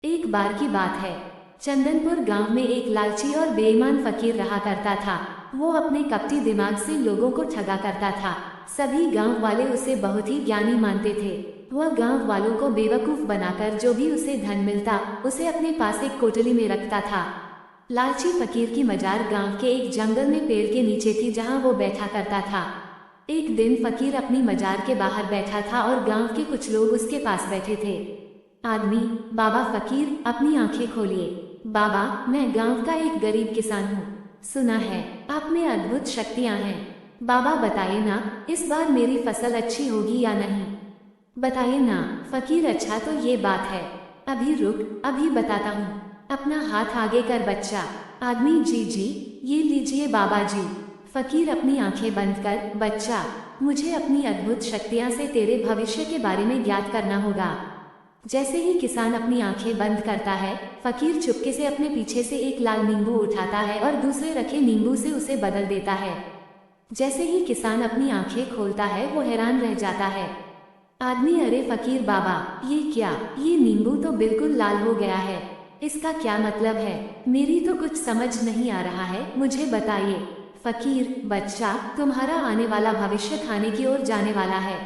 एक बार की बात है, चंदनपुर गांव में एक लालची और बेईमान फकीर रहा करता था। वो अपने कपटी दिमाग से लोगों को ठगा करता था। सभी गांव वाले उसे बहुत ही ज्ञानी मानते थे। वह गांव वालों को बेवकूफ बनाकर जो भी उसे धन मिलता उसे अपने पास एक कोठरी में रखता था। लालची फकीर की मजार गांव के एक जंगल में पेड़ के नीचे थी, जहां वो बैठा करता था। एक दिन फकीर अपनी मजार के बाहर बैठा था और गांव के कुछ लोग उसके पास बैठे थे। आदमी, बाबा फकीर, अपनी आंखें खोलिए। बाबा, मैं गांव का एक गरीब किसान हूँ। सुना है आप में अद्भुत शक्तियाँ हैं। बाबा बताइए ना, इस बार मेरी फसल अच्छी होगी या नहीं? बताइए ना। फकीर, अच्छा तो ये बात है, अभी रुक, अभी बताता हूँ। अपना हाथ आगे कर बच्चा। आदमी, जी जी, ये लीजिए बाबा जी। फकीर अपनी आंखें बंद कर, बच्चा, मुझे अपनी अद्भुत शक्तियाँ से तेरे भविष्य के बारे में ज्ञात करना होगा। जैसे ही किसान अपनी आंखें बंद करता है, फकीर चुपके से अपने पीछे से एक लाल नींबू उठाता है और दूसरे रखे नींबू से उसे बदल देता है। जैसे ही किसान अपनी आंखें खोलता है, वो हैरान रह जाता है। आदमी, अरे फकीर बाबा, ये क्या? ये नींबू तो बिल्कुल लाल हो गया है। इसका क्या मतलब है? मेरी तो कुछ समझ नहीं आ रहा है, मुझे बताइए। फकीर, बच्चा, तुम्हारा आने वाला भविष्य खाने की ओर जाने वाला है।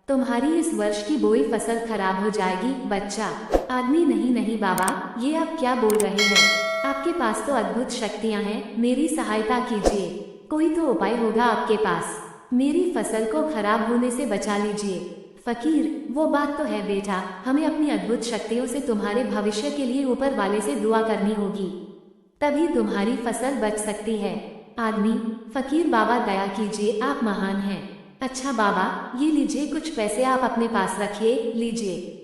तुम्हारी इस वर्ष की बोई फसल खराब हो जाएगी, बच्चा। आदमी, नहीं नहीं बाबा, ये आप क्या बोल रहे हैं? आपके पास तो अद्भुत शक्तियां हैं, मेरी सहायता कीजिए। कोई तो उपाय होगा आपके पास, मेरी फसल को खराब होने से बचा लीजिए। फकीर, वो बात तो है बेटा, हमें अपनी अद्भुत शक्तियों से तुम्हारे भविष्य के लिए ऊपर वाले से दुआ करनी होगी, तभी तुम्हारी फसल बच सकती है। आदमी, फकीर बाबा दया कीजिए, आप महान हैं। अच्छा बाबा, ये लीजिए कुछ पैसे, आप अपने पास रखिए। लीजिए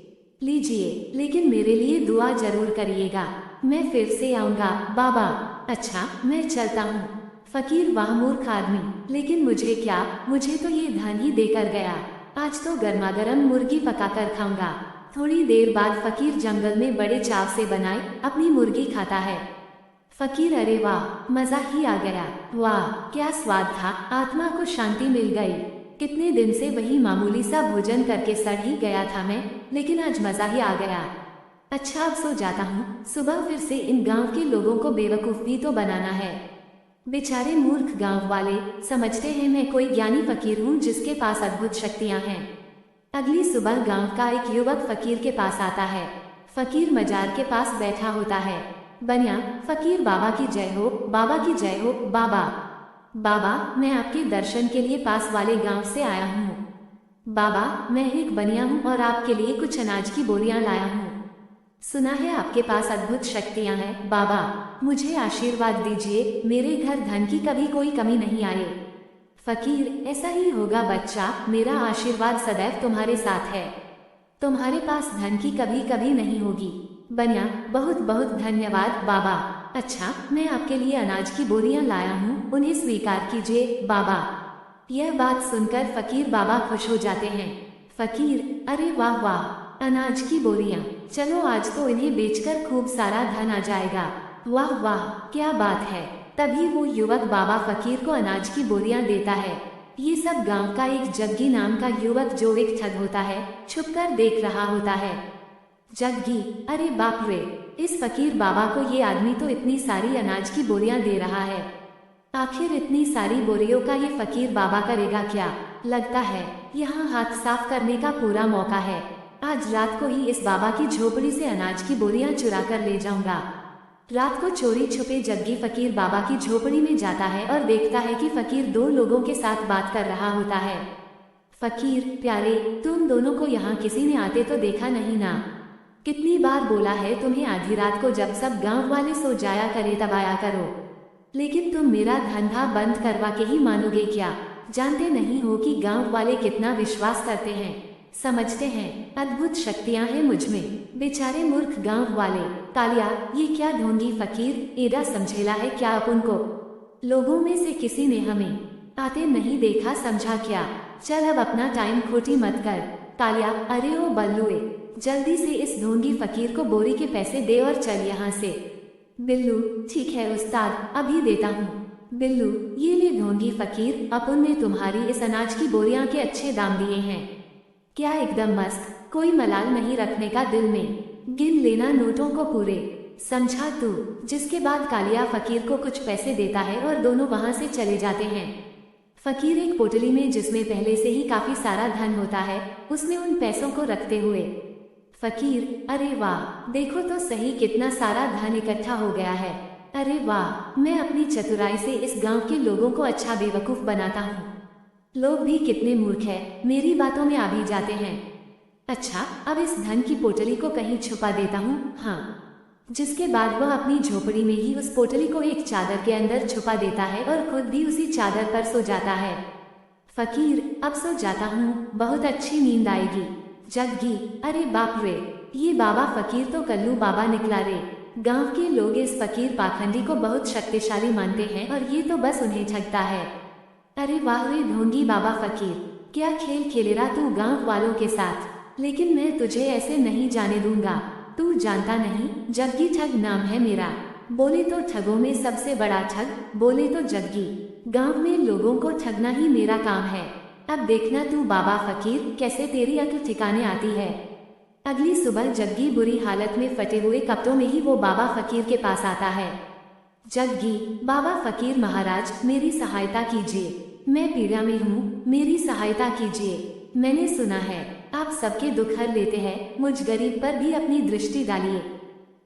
लीजिए, लेकिन मेरे लिए दुआ जरूर करिएगा। मैं फिर से आऊँगा बाबा। अच्छा, मैं चलता हूँ। फकीर, वाह मूर्ख आदमी, लेकिन मुझे क्या, मुझे तो ये धन ही देकर गया। आज तो गर्मा गर्म मुर्गी पकाकर खाऊंगा। थोड़ी देर बाद फकीर जंगल में बड़े चाव से बनाई अपनी मुर्गी खाता है। फकीर, अरे वाह, मजा ही आ गया। वाह, क्या स्वाद था, आत्मा को शांति मिल गई। कितने दिन से वही मामूली सा भोजन करके सड़ ही गया था मैं, लेकिन आज मजा ही आ गया। अच्छा, अब सो जाता हूँ, सुबह फिर से इन गांव के लोगों को बेवकूफ भी तो बनाना है। बेचारे मूर्ख गांव वाले समझते हैं मैं कोई ज्ञानी फकीर हूँ जिसके पास अद्भुत शक्तियाँ हैं। अगली सुबह गांव का एक युवक फकीर के पास आता है। फकीर मजार के पास बैठा होता है। बनिया, फकीर बाबा की जय हो, बाबा की जय हो। बाबा, बाबा, मैं आपके दर्शन के लिए पास वाले गांव से आया हूँ। बाबा, मैं एक बनिया हूँ और आपके लिए कुछ अनाज की बोरियां लाया हूँ। सुना है आपके पास अद्भुत शक्तियाँ हैं। बाबा, मुझे आशीर्वाद दीजिए, मेरे घर धन की कभी कोई कमी नहीं आए। फकीर, ऐसा ही होगा बच्चा, मेरा आशीर्वाद सदैव तुम्हारे साथ है। तुम्हारे पास धन की कभी कभी नहीं होगी। बनिया, बहुत बहुत धन्यवाद बाबा। अच्छा, मैं आपके लिए अनाज की बोरियां लाया हूँ, उन्हें स्वीकार कीजिए बाबा। यह बात सुनकर फकीर बाबा खुश हो जाते हैं। फकीर, अरे वाह वाह, अनाज की बोरियां, चलो आज तो इन्हें बेचकर खूब सारा धन आ जाएगा। वाह वाह, क्या बात है। तभी वो युवक बाबा फकीर को अनाज की बोरियां देता है। ये सब गांव का एक जग्गी नाम का युवक, जो एक ठग होता है, छुपकर देख रहा होता है। जग्गी, अरे बाप रे, इस फकीर बाबा को ये आदमी तो इतनी सारी अनाज की बोरियां दे रहा है। आखिर इतनी सारी बोरियों का ये फकीर बाबा करेगा क्या? लगता है यहाँ हाथ साफ करने का पूरा मौका है। आज रात को ही इस बाबा की झोपड़ी से अनाज की बोरियां चुरा कर ले जाऊंगा। रात को चोरी छुपे जग्गी फकीर बाबा की झोपड़ी में जाता है और देखता है कि फकीर दो लोगों के साथ बात कर रहा होता है। फकीर, प्यारे, तुम दोनों को यहाँ किसी ने आते तो देखा नहीं ना? कितनी बार बोला है तुम्हें आधी रात को जब सब गांव वाले सो जाया करे तब आया करो, लेकिन तुम मेरा धंधा बंद करवा के ही मानोगे क्या? जानते नहीं हो कि गांव वाले कितना विश्वास करते हैं, समझते हैं अद्भुत शक्तियां हैं मुझ में। बेचारे मूर्ख गांव वाले। कालिया, ये क्या ढोंगी फकीर, एड़ा समझेला है क्या अपन को? लोगों में से किसी ने हमें आते नहीं देखा, समझा क्या? चल अब अपना टाइम खोटी मत कर। कालिया, अरे ओ बल्लुए, जल्दी से इस ढोंगी फकीर को बोरी के पैसे दे और चल यहाँ से। बिल्लू, ठीक है उस्ताद, अभी देता हूँ। बिल्लू, ये ले ढोंगी फकीर, अपन ने तुम्हारी इस अनाज की बोरियां के अच्छे दाम दिए हैं। क्या एकदम मस्त, कोई मलाल नहीं रखने का दिल में। गिन लेना नोटों को पूरे, समझा तू। जिसके बाद कालिया फकीर को कुछ पैसे देता है और दोनों वहां से चले जाते हैं। फकीर एक पोटली में जिसमें पहले से ही काफी सारा धन होता है, उसमें उन पैसों को रखते हुए फकीर, अरे वाह, देखो तो सही कितना सारा धन इकट्ठा हो गया है। अरे वाह, मैं अपनी चतुराई से इस गांव के लोगों को अच्छा बेवकूफ बनाता हूँ। लोग भी कितने मूर्ख हैं, मेरी बातों में आ भी जाते हैं। अच्छा, अब इस धन की पोटली को कहीं छुपा देता हूँ। हाँ। जिसके बाद वह अपनी झोपड़ी में ही उस पोटली को एक चादर के अंदर छुपा देता है और खुद भी उसी चादर पर सो जाता है। फकीर, अब सो जाता हूँ, बहुत अच्छी नींद आएगी। जग्गी, अरे बाप रे, ये बाबा फकीर तो कल्लू बाबा निकला रे। गांव के लोग इस फकीर पाखंडी को बहुत शक्तिशाली मानते हैं और ये तो बस उन्हें ठगता है। अरे वाह रे ढोंगी बाबा फकीर, क्या खेल खेलेगा तू गांव वालों के साथ, लेकिन मैं तुझे ऐसे नहीं जाने दूंगा। तू जानता नहीं, जग्गी ठग नाम है मेरा। बोले तो ठगों में सबसे बड़ा ठग, बोले तो जग्गी। गांव में लोगों को ठगना ही मेरा काम है। अब देखना तू बाबा फकीर कैसे तेरी अक्ल ठिकाने आती है। अगली सुबह जग्गी बुरी हालत में फटे हुए कपड़ों में ही वो बाबा फकीर के पास आता है। जग्गी, बाबा फकीर महाराज, मेरी सहायता कीजिए, मैं पीड़ा में हूँ, मेरी सहायता कीजिए। मैंने सुना है आप सबके दुख हर लेते हैं, मुझ गरीब पर भी अपनी दृष्टि डालिए,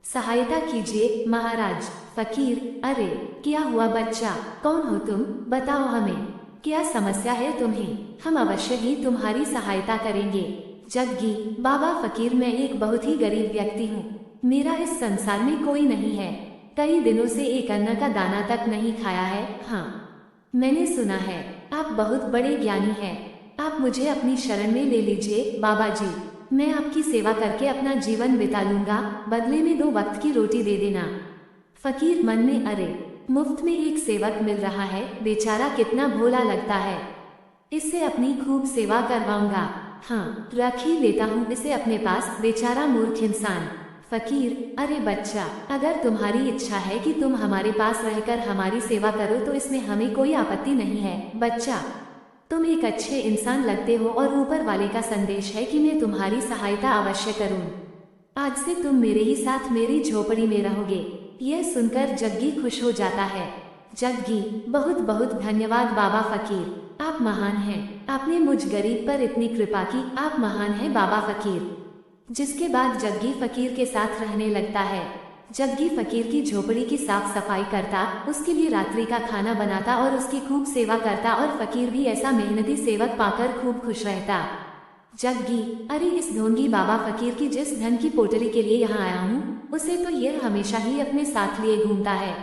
सहायता कीजिए महाराज। फकीर, अरे क्या हुआ बच्चा, कौन हो तुम, बताओ हमें, क्या समस्या है तुम्हें, हम अवश्य ही तुम्हारी सहायता करेंगे। जग्गी, बाबा फकीर, मैं एक बहुत ही गरीब व्यक्ति हूँ, मेरा इस संसार में कोई नहीं है, कई दिनों से एक अन्न का दाना तक नहीं खाया है। हाँ, मैंने सुना है आप बहुत बड़े ज्ञानी हैं, आप मुझे अपनी शरण में ले लीजिए बाबा जी, मैं आपकी सेवा करके अपना जीवन बिता लूंगा, बदले में 2 वक्त की रोटी दे देना। फकीर मन में, अरे मुफ्त में एक सेवक मिल रहा है, बेचारा कितना भोला लगता है, इससे अपनी खूब सेवा करवाऊंगा। हाँ, रख ही लेता हूँ इसे अपने पास, बेचारा मूर्ख इंसान। फकीर, अरे बच्चा, अगर तुम्हारी इच्छा है कि तुम हमारे पास रहकर हमारी सेवा करो तो इसमें हमें कोई आपत्ति नहीं है। बच्चा, तुम एक अच्छे इंसान लगते हो और ऊपर वाले का संदेश है कि मैं तुम्हारी सहायता अवश्य करूं। आज से तुम मेरे ही साथ मेरी झोपड़ी में रहोगे। यह सुनकर जग्गी खुश हो जाता है। जग्गी, बहुत बहुत धन्यवाद बाबा फकीर, आप महान हैं, आपने मुझ गरीब पर इतनी कृपा की, आप महान हैं बाबा फकीर। जिसके बाद जग्गी फकीर के साथ रहने लगता है। जग्गी फकीर की झोपड़ी की साफ सफाई करता, उसके लिए रात्रि का खाना बनाता और उसकी खूब सेवा करता और फकीर भी ऐसा मेहनती सेवक पाकर खूब खुश रहता। जग्गी, अरे इस ढोंगी बाबा फकीर की जिस धन की पोटली के लिए यहाँ आया हूँ, उसे तो यह हमेशा ही अपने साथ लिए घूमता है,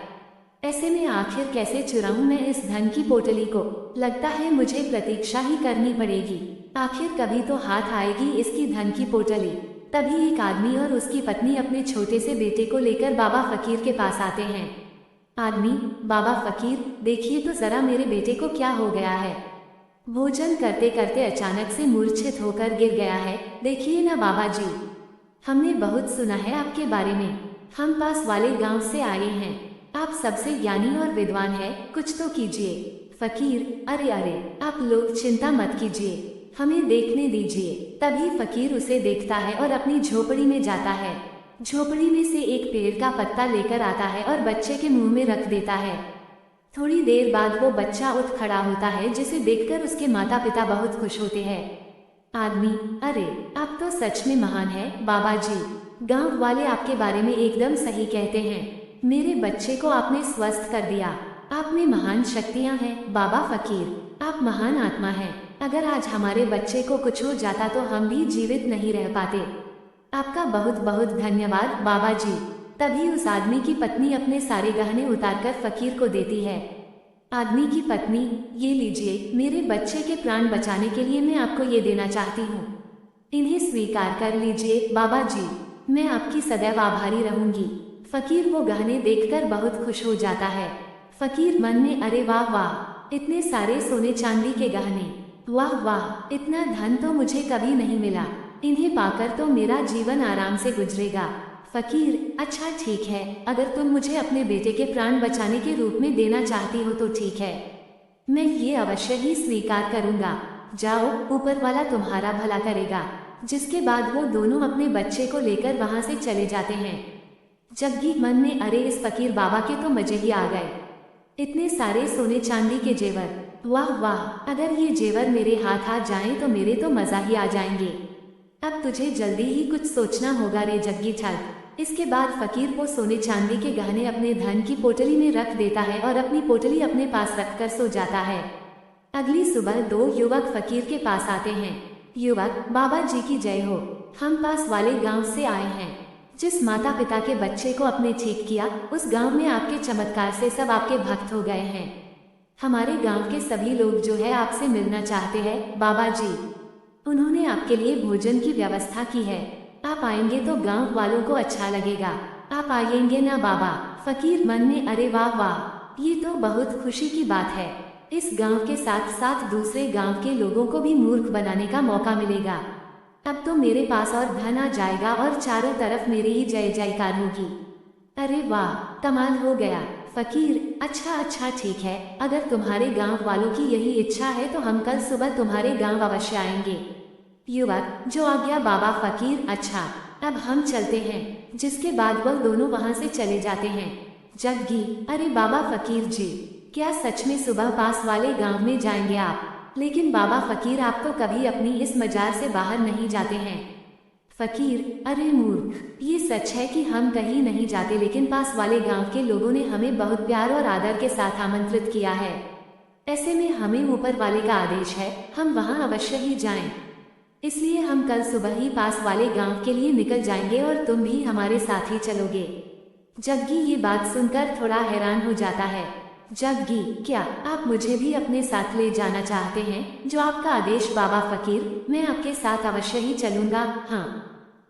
ऐसे में आखिर कैसे चुराऊं मैं इस धन की पोटली को, लगता है मुझे प्रतीक्षा ही करनी पड़ेगी, आखिर कभी तो हाथ आएगी इसकी धन की पोटली। तभी एक आदमी और उसकी पत्नी अपने छोटे से बेटे को लेकर बाबा फकीर के पास आते हैं। आदमी, बाबा फकीर, देखिए तो जरा मेरे बेटे को क्या हो गया है, भोजन करते करते अचानक से मूर्छित होकर गिर गया है, देखिए ना बाबा जी, हमने बहुत सुना है आपके बारे में, हम पास वाले गांव से आए हैं, आप सबसे ज्ञानी और विद्वान हैं, कुछ तो कीजिए। फकीर, अरे अरे आप लोग चिंता मत कीजिए, हमें देखने दीजिए। तभी फकीर उसे देखता है और अपनी झोपड़ी में जाता है। झोपड़ी में से एक पेड़ का पत्ता लेकर आता है और बच्चे के मुंह में रख देता है। थोड़ी देर बाद वो बच्चा उठ खड़ा होता है, जिसे देखकर उसके माता पिता बहुत खुश होते हैं। आदमी, अरे आप तो सच में महान है बाबा जी, गांव वाले आपके बारे में एकदम सही कहते हैं, मेरे बच्चे को आपने स्वस्थ कर दिया, आप में महान शक्तियां हैं बाबा फकीर, आप महान आत्मा हैं, अगर आज हमारे बच्चे को कुछ हो जाता तो हम भी जीवित नहीं रह पाते, आपका बहुत बहुत धन्यवाद बाबा जी। तभी उस आदमी की पत्नी अपने सारे गहने उतारकर फकीर को देती है। आदमी की पत्नी, ये लीजिए, मेरे बच्चे के प्राण बचाने के लिए मैं आपको ये देना चाहती हूँ, इन्हें स्वीकार कर लीजिए बाबा जी, मैं आपकी सदैव आभारी रहूंगी। फकीर वो गहने देखकर बहुत खुश हो जाता है। फकीर मन में, अरे वाह वाह, इतने सारे सोने चांदी के गहने, वाह वाह, इतना धन तो मुझे कभी नहीं मिला, इन्हें पाकर तो मेरा जीवन आराम से गुजरेगा। फकीर, अच्छा ठीक है, अगर तुम मुझे अपने बेटे के प्राण बचाने के रूप में देना चाहती हो तो ठीक है, मैं ये अवश्य ही स्वीकार करूंगा, जाओ ऊपर वाला तुम्हारा भला करेगा। जिसके बाद वो दोनों अपने बच्चे को लेकर वहां से चले जाते हैं। जग्गी मन में अरे इस फकीर बाबा के तो मजे ही आ गए, इतने सारे सोने चांदी के जेवर, वाह वाह, अगर ये जेवर मेरे हाथ आ जाएं तो मेरे तो मजा ही आ जाएंगे। अब तुझे जल्दी ही कुछ सोचना होगा रे जग्गी ठग। इसके बाद फकीर वो सोने चांदी के गहने अपने धन की पोटली में रख देता है और अपनी पोटली अपने पास रखकर सो जाता है। अगली सुबह दो युवक फकीर के पास आते हैं। युवक, बाबा जी की जय हो, हम पास वाले गांव से आए हैं। जिस माता पिता के बच्चे को आपने ठीक किया, उस गांव में आपके चमत्कार से सब आपके भक्त हो गए हैं। हमारे गांव के सभी लोग जो है आपसे मिलना चाहते हैं बाबा जी। उन्होंने आपके लिए भोजन की व्यवस्था की है, आप आएंगे तो गांव वालों को अच्छा लगेगा। आप आएंगे ना बाबा? फकीर मन में अरे वाह वाह, ये तो बहुत खुशी की बात है। इस गांव के साथ साथ दूसरे गांव के लोगों को भी मूर्ख बनाने का मौका मिलेगा। अब तो मेरे पास और धन आ जाएगा और चारों तरफ मेरी ही जय जयकार होगी। अरे वाह, कमाल हो गया। फकीर, अच्छा ठीक है, अगर तुम्हारे गांव वालों की यही इच्छा है तो हम कल सुबह तुम्हारे गांव अवश्य आएंगे। युवक, जो आज्ञा बाबा। फकीर, अच्छा, अब हम चलते हैं। जिसके बाद वह दोनों वहां से चले जाते हैं। जग्गी, अरे बाबा फकीर जी, क्या सच में सुबह पास वाले गांव में जाएंगे आप? लेकिन बाबा फकीर, आप तो कभी अपनी इस मजार से बाहर नहीं जाते हैं। फकीर, अरे मूर्ख, ये सच है कि हम कहीं नहीं जाते, लेकिन पास वाले गांव के लोगों ने हमें बहुत प्यार और आदर के साथ आमंत्रित किया है। ऐसे में हमें ऊपर वाले का आदेश है, हम वहां अवश्य ही जाएं। इसलिए हम कल सुबह ही पास वाले गांव के लिए निकल जाएंगे और तुम भी हमारे साथ ही चलोगे। जग्गी ये बात सुनकर थोड़ा हैरान हो जाता है। जग्गी, क्या आप मुझे भी अपने साथ ले जाना चाहते हैं? जो आपका आदेश बाबा फकीर, मैं आपके साथ अवश्य ही चलूंगा। हाँ।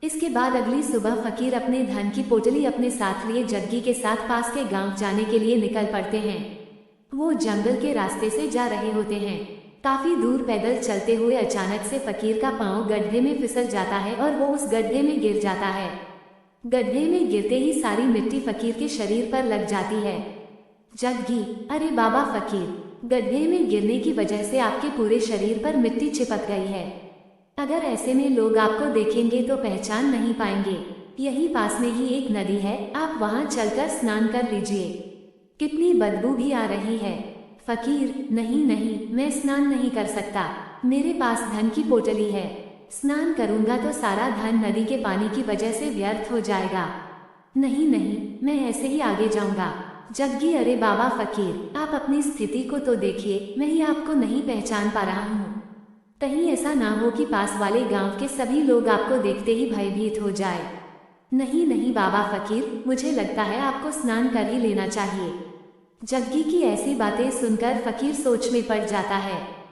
इसके बाद अगली सुबह फकीर अपने धन की पोटली अपने साथ लिए जग्गी के साथ पास के गांव जाने के लिए निकल पड़ते हैं। वो जंगल के रास्ते से जा रहे होते हैं। काफी दूर पैदल चलते हुए अचानक से फकीर का पांव गड्ढे में फिसल जाता है और वो उस गड्ढे में गिर जाता है। गड्ढे में गिरते ही सारी मिट्टी फकीर के शरीर पर लग जाती है। जग्गी, अरे बाबा फकीर, गड्ढे में गिरने की वजह से आपके पूरे शरीर पर मिट्टी चिपक गई है। अगर ऐसे में लोग आपको देखेंगे तो पहचान नहीं पाएंगे। यही पास में ही एक नदी है, आप वहां चलकर स्नान कर लीजिए। कितनी बदबू भी आ रही है। फकीर, नहीं, मैं स्नान नहीं कर सकता, मेरे पास धन की पोटली है। स्नान करूंगा तो सारा धन नदी के पानी की वजह से व्यर्थ हो जाएगा। नहीं, मैं ऐसे ही आगे जाऊंगा। जग्गी, अरे बाबा फकीर, आप अपनी स्थिति को तो देखिए, मैं ही आपको नहीं पहचान पा रहा हूँ। कहीं ऐसा ना हो कि पास वाले गांव के सभी लोग आपको देखते ही भयभीत हो जाए। नहीं बाबा फकीर, मुझे लगता है आपको स्नान कर ही लेना चाहिए। जग्गी की ऐसी बातें सुनकर फकीर सोच में पड़ जाता है।